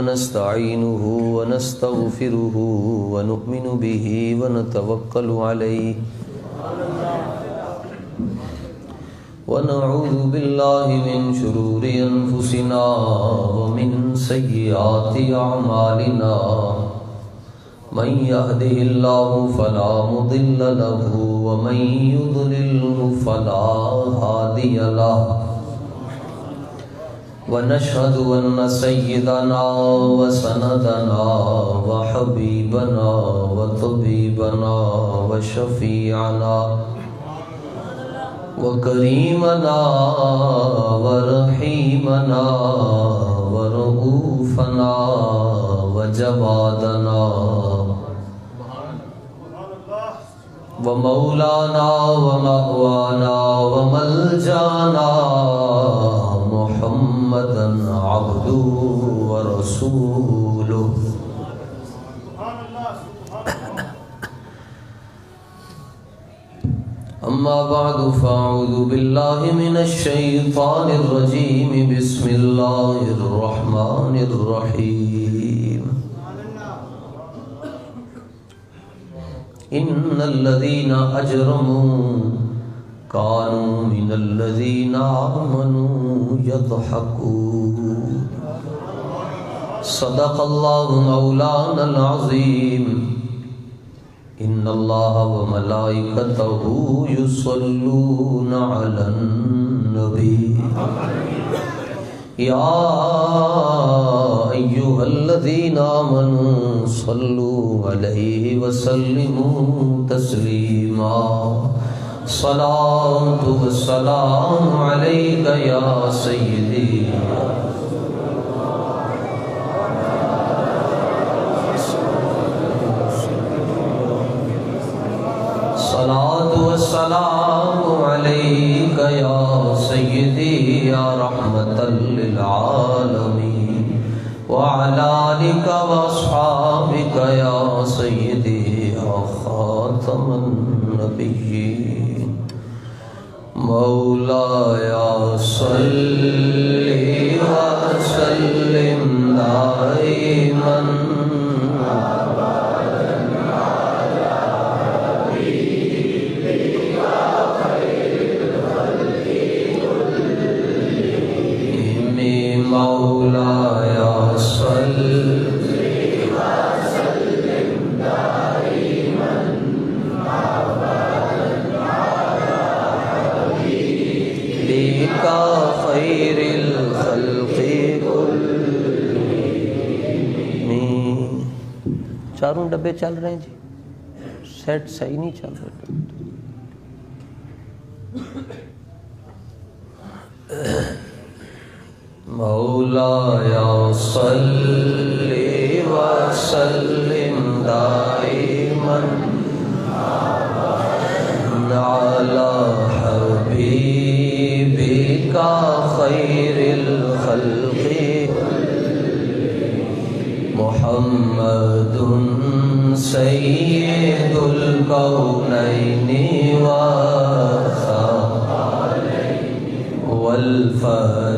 ونستعينه ونستغفره ونؤمن به ونتوكل عليه ونعوذ بالله من شرور أنفسنا ومن سيئات أعمالنا من يهده الله فلا مضل له ومن يضلله فلا هادي له ونشهد أن سيدنا وسندنا وحبيبنا وطبيبنا وشفيعنا وكريمنا ورحيمنا ورؤوفنا وجوادنا ومولانا ومأوانا وملجانا محمدا عبده ورسوله أما بعد فأعوذ بالله من الشيطان الرجيم بسم الله الرحمن الرحيم إن الذين أجرموا كانوا من الذين آمنوا يضحكون صدق الله مولانا العظيم إن الله وملائكته يصلون على النبي يا أيها الذين آمنوا صلوا عليه وسلموا تسليما صلاة والسلام عليك يا سيدي صلاة والسلام عليك يا سيدي يا رحمة للعالمين وعلى آلك وأصحابك يا سيدي يا خاتم النبيين مولاي صل وسلم دائما مولاي صل وسلم دائما ابدا على حبيبك خير الخلق كلهم. چاروں ڈبے چل رہے ہیں جی، سیٹ صحیح نہیں چل رہے. مولاي صل وسلم دائما على حبيبك خير الخلق محمد سيد الكونين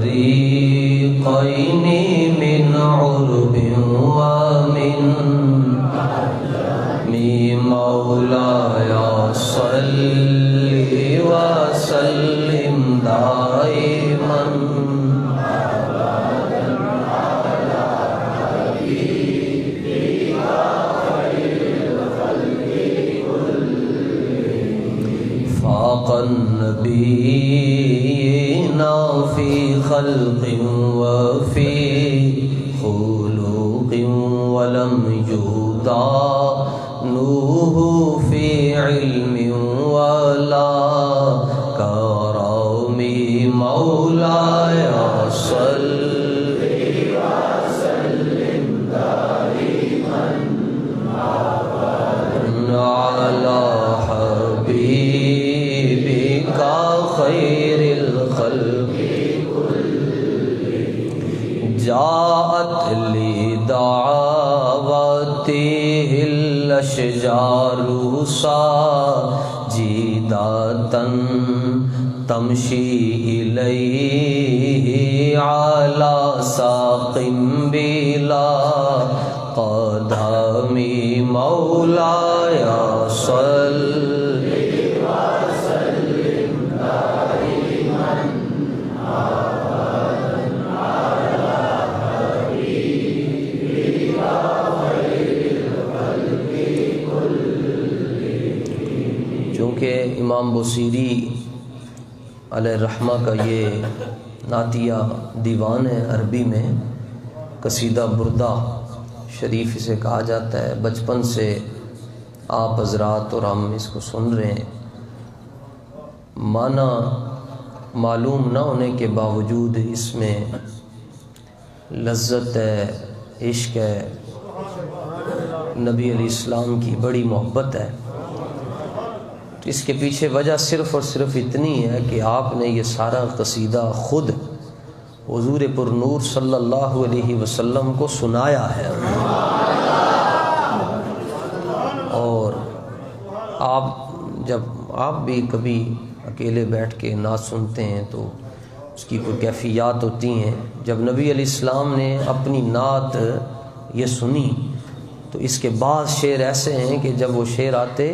والفريقين من عرب ومن مولاي صل وسلم دائما على حبيبك خير الخلق كلهم. فاق النبيين في خلق وفي خلق ولم يدانوه في علم ولا كرم مولاي صل وسلم دائما على حبيبك خير الخلق جاءت لدعوته الأشجار ساجدة تمشي إليه على ساق إلى قدم مولاي صل وسلم دائما أبدا على حبيبك خير الخلق كلهم. چونکہ امام بصیری علیہ الرحمہ کا یہ نعتیہ دیوان ہے عربی میں، قصیدہ بردہ شریف اسے کہا جاتا ہے. بچپن سے آپ حضرات اور ہم اس کو سن رہے ہیں. معنی معلوم نہ ہونے کے باوجود اس میں لذت ہے، عشق ہے، نبی علیہ السلام کی بڑی محبت ہے. اس کے پیچھے وجہ صرف اور صرف اتنی ہے کہ آپ نے یہ سارا قصیدہ خود حضور پر نور صلی اللہ علیہ وسلم کو سنایا ہے. اور جب آپ بھی کبھی اکیلے بیٹھ کے نعت سنتے ہیں تو اس کی کوئی کیفیات ہوتی ہیں. جب نبی علیہ السلام نے اپنی نعت یہ سنی تو اس کے بعض شعر ایسے ہیں کہ جب وہ شعر آتے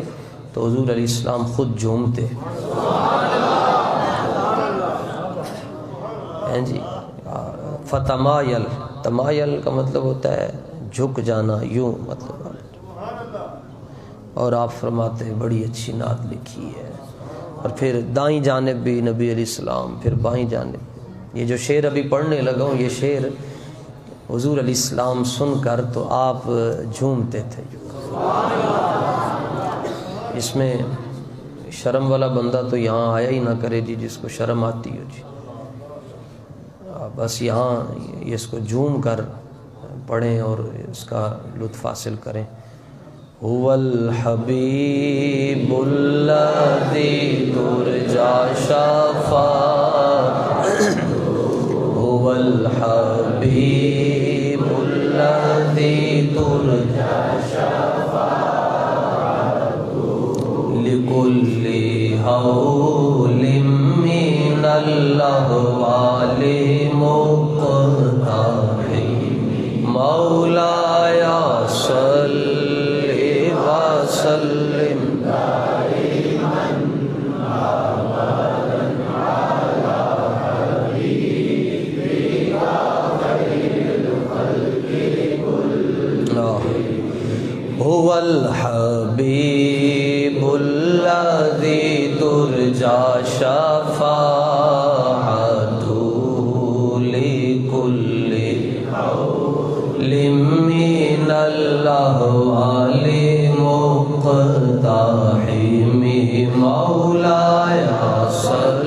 تو حضور علیہ السلام خود جھومتے ہیں جی. فتمایل، تمایل کا مطلب ہوتا ہے جھک جانا، یوں مطلب. اور آپ فرماتے ہیں بڑی اچھی نعت لکھی ہے. اور پھر دائیں جانب بھی نبی علیہ السلام، پھر بائیں جانب. یہ جو شعر ابھی پڑھنے لگا ہوں یہ شعر حضور علیہ السلام سن کر تو آپ جھومتے تھے. اس میں شرم والا بندہ تو یہاں آیا ہی نہ کرے جی، جس کو شرم آتی ہو جی. بس یہاں اس کو جھوم کر پڑھیں اور اس کا لطف حاصل کریں. هو الحبیب الذی ترجا شفاعته، هو الحبیب الذی ترجا شفاعته، لکل حول من الاحوال مولاي صل وسلم دائما ابدا على حبيبك خير الخلق كلهم. هو الحبيب الذي ترجى شفاعته، لكل من الاحوال مقتحم مولاي صل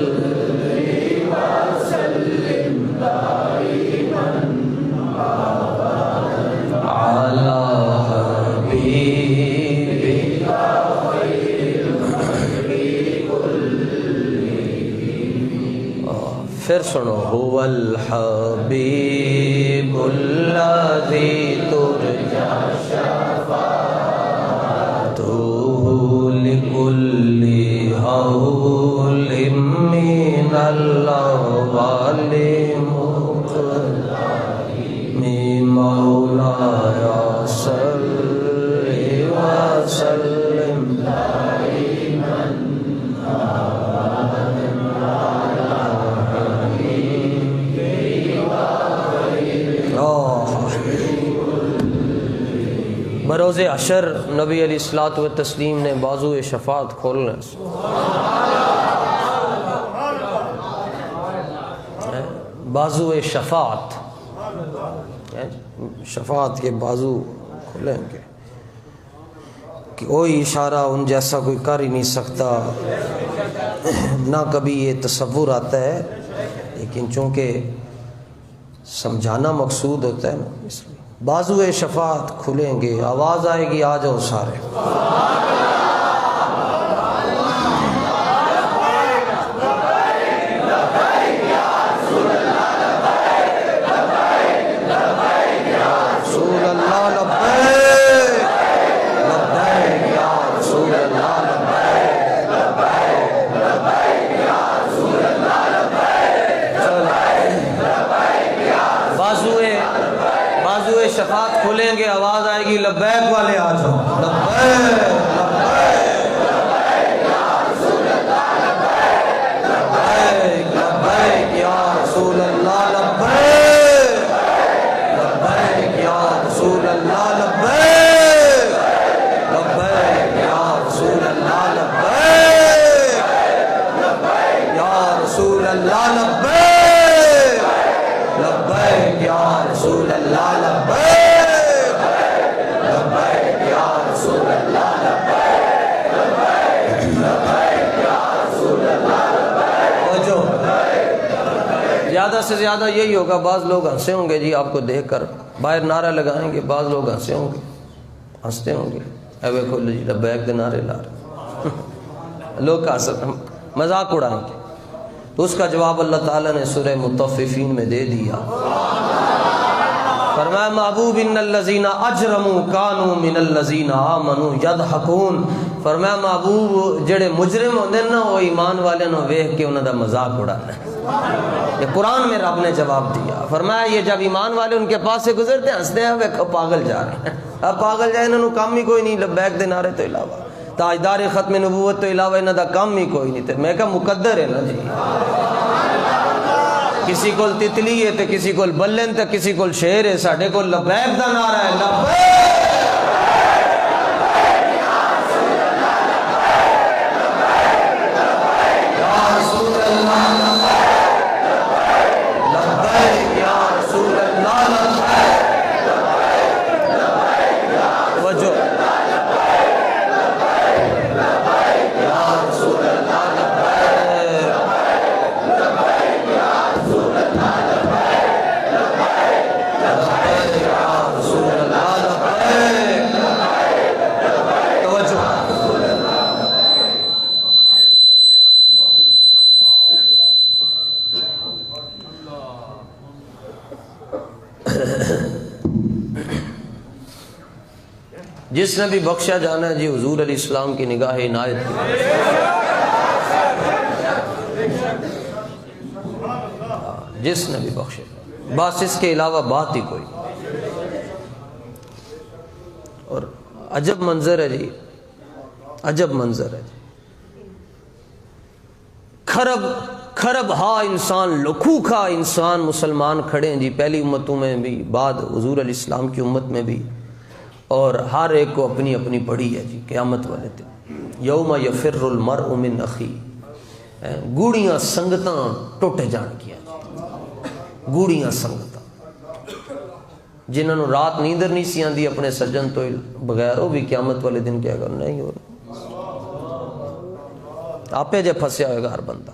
وسلم دائما ابدا على حبيبك خير الخلق كلهم. پھر سنو. هو الحبيب الذي ترجى شفاعته، لكل حول من الاحوال مقتحم مولاي صل وسلم دائما بروز حشر نبی علیہ الصلوۃ والتسلیم نے بازو شفاعت کھولنا. بازو شفاعت، شفاعت کے بازو کھولیں گے کہ کوئی اشارہ ان جیسا کوئی کر ہی نہیں سکتا. نہ کبھی یہ تصور آتا ہے، لیکن چونکہ سمجھانا مقصود ہوتا ہے نا، اس لیے بازو شفاعت کھلیں گے. آواز آئے گی آ جاؤ سارے. بازو دروازے شفاعت کھلیں گے، آواز آئے گی لبیک والے آ جاؤ، لبیک لبیک یا رسول اللہ، لبیک لبیک یا رسول اللہ، لبیک لبیک یا رسول اللہ، لبیک یا رسول اللہ، لبیک لبیک یا رسول اللہ، لبیک لبیک یا رسول اللہ، لبیک لبیک یا رسول اللہ۔ زیادہ سے زیادہ یہی ہوگا، بعض لوگ ہنسے ہوں گے جی آپ کو دیکھ کر، باہر نعرہ لگائیں گے، بعض لوگ ہنسے ہوں گے، ہنستے ہوں گے، اے ویکھو جی لبیک دے نعرے لا رہے لوگ مذاق اڑائیں گے۔ تو اس کا جواب اللہ تعالیٰ نے سورہ مطففین میں دے دیا، فرمایا محبوب ان الذین اجرموا کانوا من الذین آمنوا یضحکون، فرمایا محبوب جڑے مجرم ہوندے نا وہ ایمان والے نو ویکھ کے انہاں دا مذاق اڑانا ہے۔ یہ قرآن میں رب نے جواب دیا، فرمایا یہ جب ایمان والے ان کے پاس سے گزرتے ہیں ہنستے ہیں، وہ پاگل جا رہے ہیں، اب پاگل جائے انہوں نے کام ہی کوئی نہیں، لبیک دے نعرے تو علاوہ، تاجدار ختم نبوت تو علاوہ انہاں دا کام ہی کوئی نہیں تھے۔ میں کہا مقدر ہے نا جی، کسی کو تتلی ہے تو کسی کو بلن تو کسی کو شیر ہے، ساڑھے کو لبیک دا نعرہ ہے، لبیک جس نے بھی بخشا جانا ہے جی حضور علیہ السلام کی نگاہ عنایت کی، جس نے بھی بخشا، بس اس کے علاوہ بات ہی کوئی۔ اور عجب منظر ہے جی، عجب منظر ہے جی، کھرب ہا انسان، لکھو کھا انسان مسلمان کھڑے ہیں جی، پہلی امتوں میں بھی، بعد حضور علیہ السلام کی امت میں بھی، اور ہر ایک کو اپنی اپنی پڑی ہے جی قیامت والے دن۔ یوم یفر المرء من اخی، گوڑیاں سنگتاں ٹوٹ جان گیا جی، گوڑیاں سنگتاں، جنہوں نے رات نیندر نہیں سی آندی اپنے سجن تو بغیر، وہ بھی قیامت والے دن کیا کرنا ہی ہو، آپے جے پھنسیا ہوئے گا ہر بندہ۔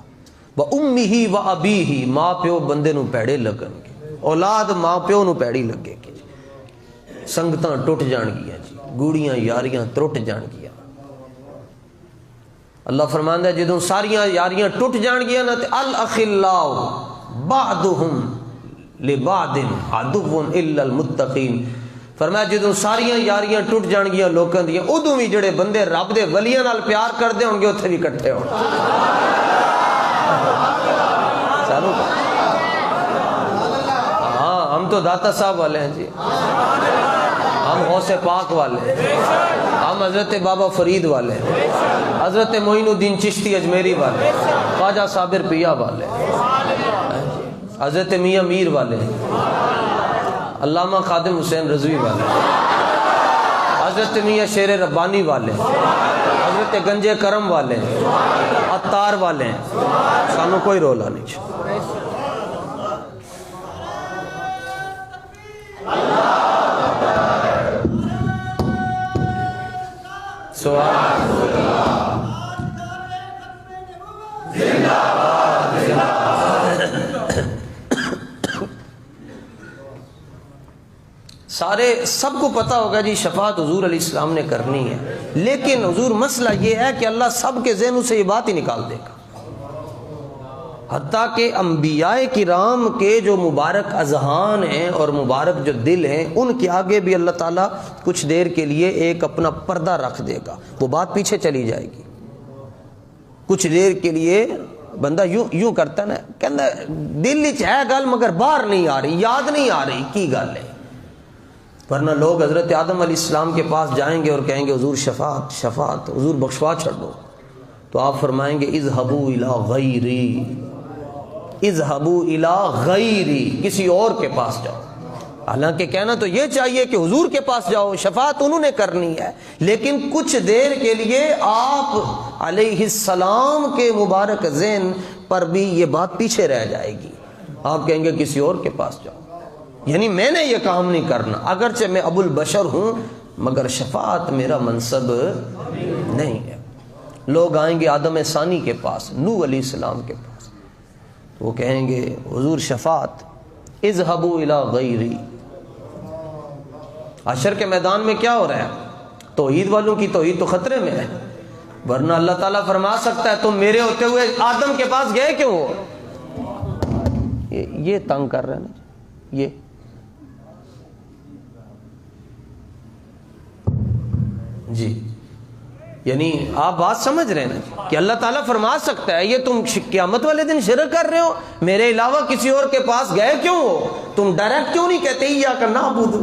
وَأُمِّهِ وَأَبِيهِ، ماں پیو بندے نو پیڑے لگن گے، اولاد ماں پیو نو پیڑی لگے گی، سنگتاں ٹوٹ جان گیا جی، گوڑیاں یاریاں ٹوٹ جان گیا۔ اللہ فرماندا ہے جدوں ساریاں یاریاں ٹوٹ جان گیا نا تے الاخلاء بعضهم لبعض عدو الا المتقین، فرمایا جدوں ساریاں یاریاں ٹوٹ جان گیا لوکاں دیاں، ادوں بھی جڑے بندے رب دے ولیاں نال پیار کردے ہون گے اوتھے بھی اکٹھے ہون۔ چلو ہاں ہم تو داتا صاحب والے ہیں جی، ہم غوث پاک والے ہیں، ہم حضرت بابا فرید والے ہیں، حضرت معین الدین چشتی اجمیری والے ہیں، خواجہ صابر پیا والے ہیں، حضرت میاں میر والے ہیں، علامہ خادم حسین رضوی والے ہیں، حضرت میاں شیر ربانی والے ہیں، حضرت گنجے کرم والے ہیں، عطار والے ہیں، سانو کوئی رولا نہیں چھو۔ سارے سب کو پتہ ہوگا جی شفاعت حضور علیہ السلام نے کرنی ہے، لیکن حضور مسئلہ یہ ہے کہ اللہ سب کے ذہنوں سے یہ بات ہی نکال دے گا، حتیٰ کہ انبیاء کرام کے جو مبارک اذہان ہیں اور مبارک جو دل ہیں ان کے آگے بھی اللہ تعالیٰ کچھ دیر کے لیے ایک اپنا پردہ رکھ دے گا، وہ بات پیچھے چلی جائے گی۔ کچھ دیر کے لیے بندہ یوں کرتا ہے نا، کہنا دل وچ ہے گل مگر باہر نہیں آ رہی، یاد نہیں آ رہی کی گل ہے، ورنہ لوگ حضرت آدم علیہ السلام کے پاس جائیں گے اور کہیں گے حضور شفاعت شفاعت، حضور بخشوا چھڑ دو، تو آپ فرمائیں گے اذهبوا الی غیری، اذهبوا الی غیری، کسی اور کے پاس جاؤ۔ حالانکہ کہنا تو یہ چاہیے کہ حضور کے پاس جاؤ، شفاعت انہوں نے کرنی ہے، لیکن کچھ دیر کے لیے آپ علیہ السلام کے مبارک ذہن پر بھی یہ بات پیچھے رہ جائے گی، آپ کہیں گے کسی اور کے پاس جاؤ، یعنی میں نے یہ کام نہیں کرنا، اگرچہ میں ابو البشر ہوں مگر شفاعت میرا منصب نہیں ہے۔ لوگ آئیں گے آدم ثانی کے پاس، نوح علیہ السلام کے پاس، تو وہ کہیں گے حضور شفاعت، اذهبوا الی غیری۔ حشر کے میدان میں کیا ہو رہا ہے؟ توحید والوں کی توحید تو خطرے میں ہے، ورنہ اللہ تعالیٰ فرما سکتا ہے تم میرے ہوتے ہوئے آدم کے پاس گئے کیوں ہو؟ یہ تنگ کر رہے ہیں نا، یہ جی، یعنی آپ بات سمجھ رہے ہیں کہ اللہ تعالیٰ فرما سکتا ہے یہ تم قیامت والے دن شرک کر رہے ہو، میرے علاوہ کسی اور کے پاس گئے کیوں ہو؟ تم ڈائریکٹ کیوں نہیں کہتے ایاک نعبد،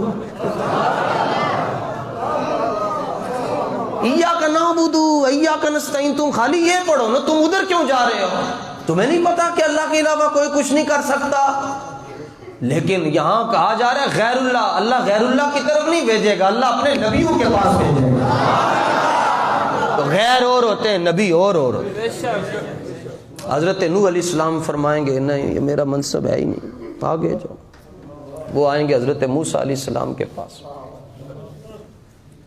ایاک نعبد ایاک نستعین، تم خالی یہ پڑھو نا، تم ادھر کیوں جا رہے ہو؟ تمہیں نہیں پتا کہ اللہ کے علاوہ کوئی کچھ نہیں کر سکتا؟ لیکن یہاں کہا جا رہا ہے غیر اللہ، اللہ غیر اللہ کی طرف نہیں بھیجے گا، اللہ اپنے نبیوں کے پاس بھیجے گا۔ تو غیر اور ہوتے ہیں، نبی اور ہوتے ہیں۔ حضرت نوح علیہ السلام فرمائیں گے نہیں یہ میرا منصب ہے ہی نہیں، آگے جاؤ۔ وہ آئیں گے حضرت موسیٰ علیہ السلام کے پاس،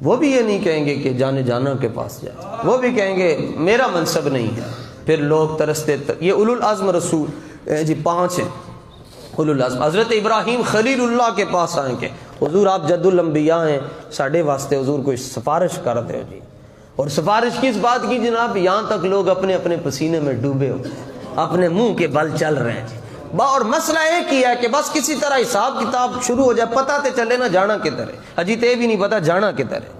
وہ بھی یہ نہیں کہیں گے کہ جانے جانا کے پاس جائے، وہ بھی کہیں گے میرا منصب نہیں ہے۔ پھر لوگ ترستے یہ اولو العزم رسول جی 5 ہیں اولو العزم۔ حضرت ابراہیم خلیل اللہ کے پاس آئیں گے، حضور آپ جد الانبیاء ہیں، ساڑھے واسطے حضور کوئی سفارش کر دے جی۔ اور سفارش کس بات کی جناب؟ یہاں تک لوگ اپنے اپنے پسینے میں ڈوبے ہو، اپنے منہ کے بل چل رہے ہیں جی، اور مسئلہ ایک ہی ہے کہ بس کسی طرح حساب کتاب شروع ہو جائے، پتہ تے چلے نہ جانا کدھر ہے، اجی تے بھی نہیں پتا جانا کدھر ہے۔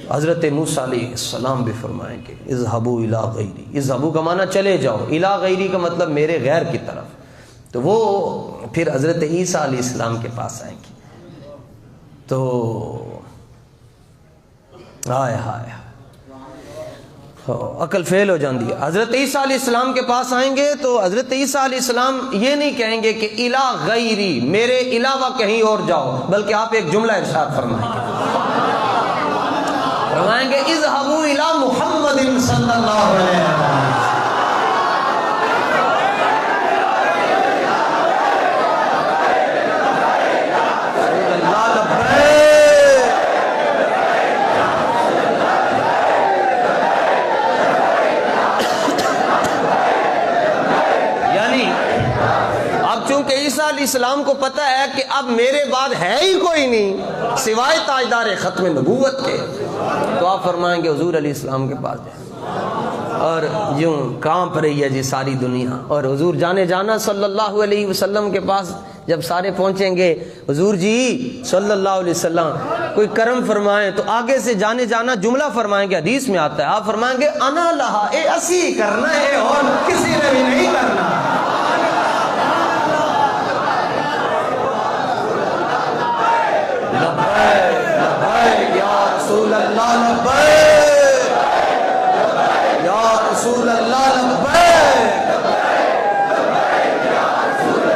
حضرت موسیٰ علیہ السلام بھی فرمائیں کہ اذهبوا الی غیری، اذهبوا کا معنی چلے جاؤ، الی غیری کا مطلب میرے غیر کی طرف۔ تو وہ پھر حضرت عیسیٰ علیہ السلام کے پاس آئیں گے، تو ہائے ہائے عقل فیل ہو جاندی ہے۔ حضرت عیسیٰ علیہ السلام کے پاس آئیں گے تو حضرت عیسیٰ علیہ السلام یہ نہیں کہیں گے کہ الی غیری، میرے علاوہ کہیں اور جاؤ، بلکہ آپ ایک جملہ ارشاد فرمائیں گے، فرمائیں گے اذهبوا الی محمد صلی اللہ علیہ وسلم۔ عیسیٰ علیہ السلام کو پتہ ہے کہ اب میرے بعد ہے ہی کوئی نہیں سوائے تاجدار ختم نبوت کے، تو آپ فرمائیں گے حضور علیہ السلام کے پاس جائیں، اور یوں کانپ رہی ہے جی ساری دنیا، اور حضور جانے جانا صلی اللہ علیہ وسلم کے پاس جب سارے پہنچیں گے، حضور جی صلی اللہ علیہ وسلم کوئی کرم فرمائیں، تو آگے سے جانے جانا جملہ فرمائیں گے، حدیث میں آتا ہے، آپ فرمائیں گے انا لہا، اے اسی کرنا ہے اور کسی نے بھی نہیں کرنا۔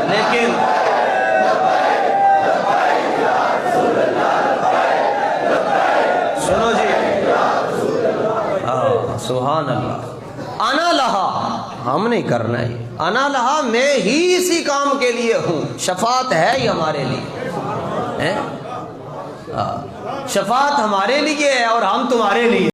لیکن سنو جی، سبحان اللہ، انا لہا ہم نہیں کرنا ہے، انا لہا میں ہی اسی کام کے لیے ہوں، شفاعت ہے ہی ہمارے لیے، شفاعت ہمارے لیے ہے اور ہم تمہارے لیے۔